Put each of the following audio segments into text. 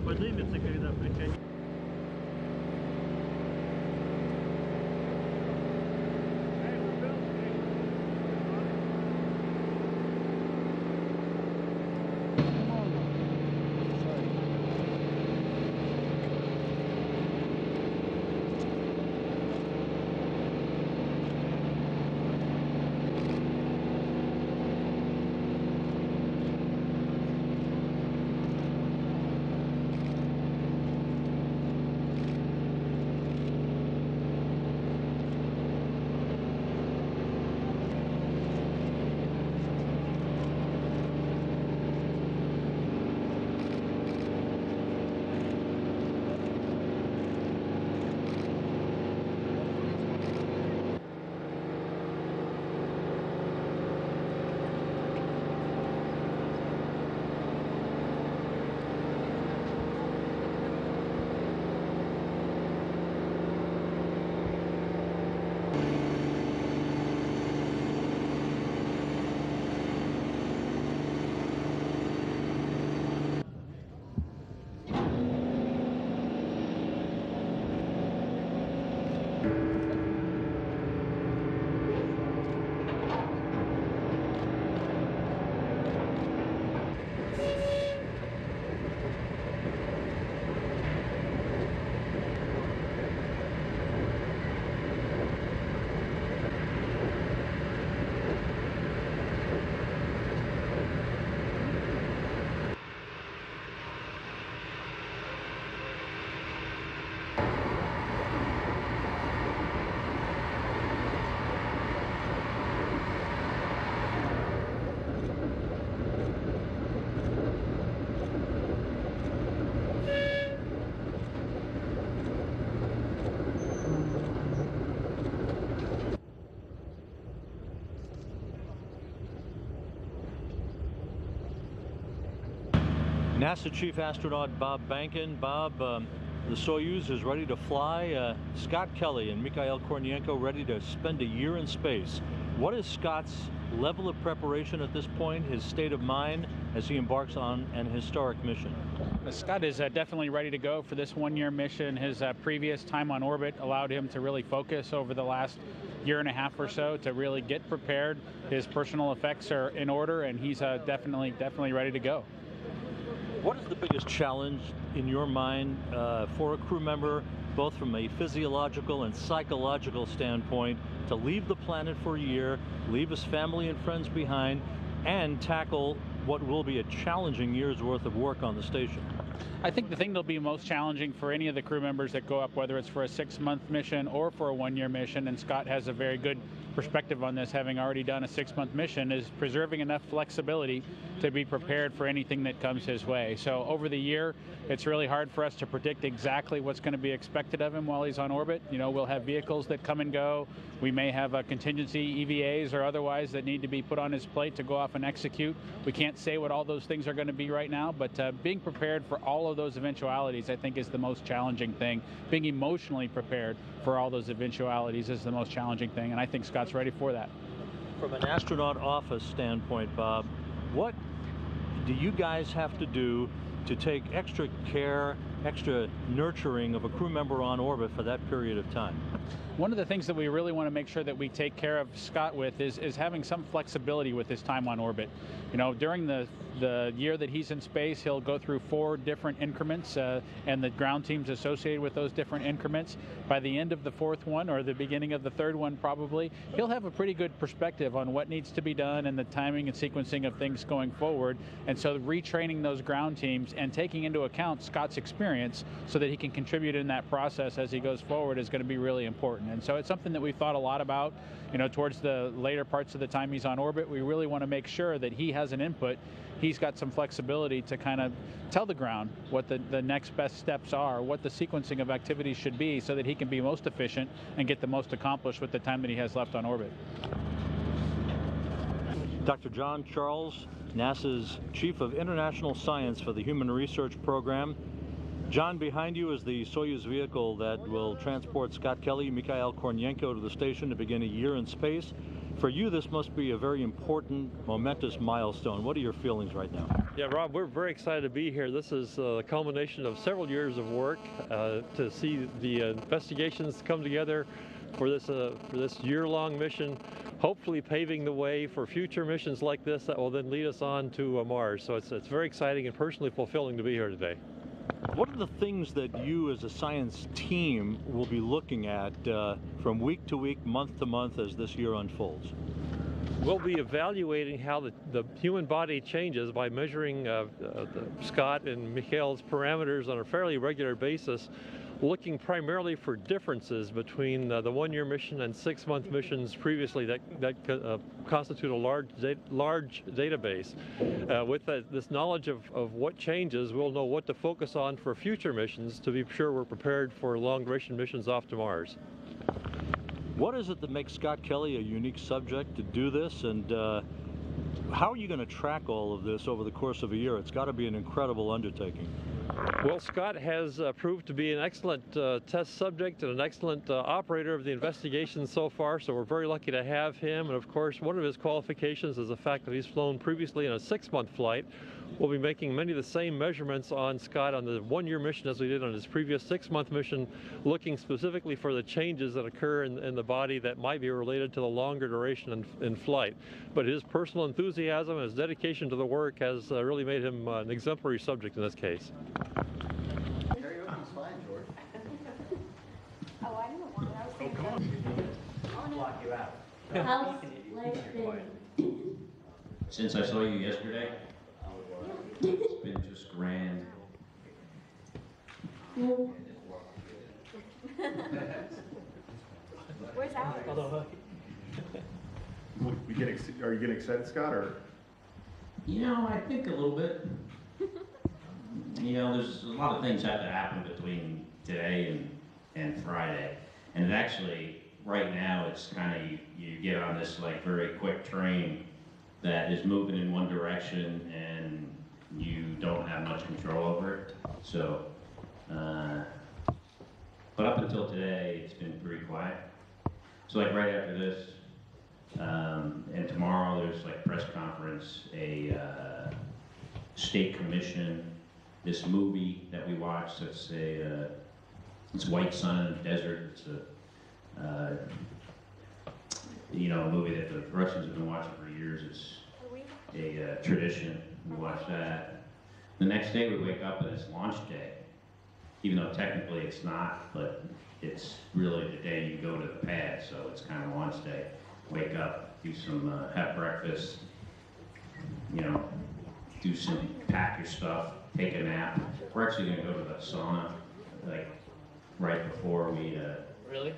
Поднимется, когда прикатит. NASA Chief Astronaut Bob Bankin. Bob, the Soyuz is ready to fly. Scott Kelly and Mikhail Kornienko ready to spend a year in space. What is Scott's level of preparation at this point, his state of mind as he embarks on an historic mission? Scott is definitely ready to go for this one-year mission. His previous time on orbit allowed him to really focus over the last year and a half or so to really get prepared. His personal effects are in order, and he's definitely ready to go. What is the biggest challenge in your mind for a crew member, both from a physiological and psychological standpoint, to leave the planet for a year, leave his family and friends behind, and tackle what will be a challenging year's worth of work on the station? I think the thing that'll be most challenging for any of the crew members that go up, whether it's for a 6-month mission or for a 1-year mission, and Scott has a very good perspective on this, having already done a 6-month mission, is preserving enough flexibility to be prepared for anything that comes his way. So over the year, it's really hard for us to predict exactly what's going to be expected of him while he's on orbit. You know, we'll have vehicles that come and go. We may have a contingency EVAs or otherwise that need to be put on his plate to go off and execute. We can't say what all those things are going to be right now, but being prepared for all of those eventualities, I think, is the most challenging thing. Being emotionally prepared for all those eventualities is the most challenging thing, and I think Scott's ready for that. From an astronaut office standpoint, Bob, what do you guys have to do to take extra care, extra nurturing of a crew member on orbit for that period of time? One of the things that we really want to make sure that we take care of Scott with is having some flexibility with his time on orbit. You know, during the year that he's in space, he'll go through 4 different increments and the ground teams associated with those different increments. By the end of the 4th one, or the beginning of the 3rd one probably, he'll have a pretty good perspective on what needs to be done and the timing and sequencing of things going forward. And so retraining those ground teams and taking into account Scott's experience so that he can contribute in that process as he goes forward is going to be really important. And so it's something that we've thought a lot about. You know, towards the later parts of the time he's on orbit, we really want to make sure that he has an input. He's got some flexibility to kind of tell the ground what the next best steps are, what the sequencing of activities should be, so that he can be most efficient and get the most accomplished with the time that he has left on orbit. Dr. John Charles, NASA's Chief of International Science for the Human Research Program. John, behind you is the Soyuz vehicle that will transport Scott Kelly, Mikhail Kornienko to the station to begin a year in space. For you, this must be a very important, momentous milestone. What are your feelings right now? Yeah, Rob, we're very excited to be here. This is the culmination of several years of work to see the investigations come together for this year-long mission, hopefully paving the way for future missions like this that will then lead us on to Mars. So it's very exciting and personally fulfilling to be here today. What are the things that you as a science team will be looking at from week to week, month to month as this year unfolds? We'll be evaluating how the human body changes by measuring Scott and Mikhail's parameters on a fairly regular basis, looking primarily for differences between the 1-year mission and 6-month missions previously that constitute a large database. With this knowledge of what changes, we'll know what to focus on for future missions to be sure we're prepared for long-duration missions off to Mars. What is it that makes Scott Kelly a unique subject to do this, and how are you going to track all of this over the course of a year? It's got to be an incredible undertaking. Well, Scott has proved to be an excellent test subject and an excellent operator of the investigation so far, so we're very lucky to have him. And of course, one of his qualifications is the fact that he's flown previously in a 6-month flight. We'll be making many of the same measurements on Scott on the 1-year mission as we did on his previous 6-month mission, looking specifically for the changes that occur in the body that might be related to the longer duration in flight. But his personal enthusiasm and his dedication to the work has really made him an exemplary subject in this case. Karaoke's fine, George. Oh, I didn't want it. I was thinking. Block you out. How's life been? Since I saw you yesterday, it's been just grand. Where's Alex? Are you getting excited, Scott, or? You know, I think a little bit. You know, there's a lot of things have to happen between today and Friday. And it actually, right now, it's kind of, you get on this like very quick train that is moving in one direction and you don't have much control over it. So, but up until today, it's been pretty quiet. So like right after this, and tomorrow there's like press conference, a state commission, this movie that we watched, it's White Sun in the Desert. It's a, you know, a movie that the Russians have been watching for years. It's a tradition. We watch that. The next day we wake up and it's launch day. Even though technically it's not, but it's really the day you go to the pad, so it's kind of launch day. Wake up, do some, have breakfast, you know, pack your stuff, take a nap. We're actually gonna go to the sauna, like, right before we, Really?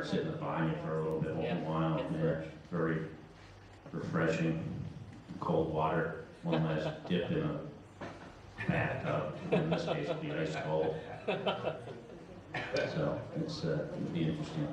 sit in the banyo for a little bit, a while. Yeah. very refreshing. Cold water, one last dip in a bathtub, in this case it'll be ice cold. So it's, it'll be interesting.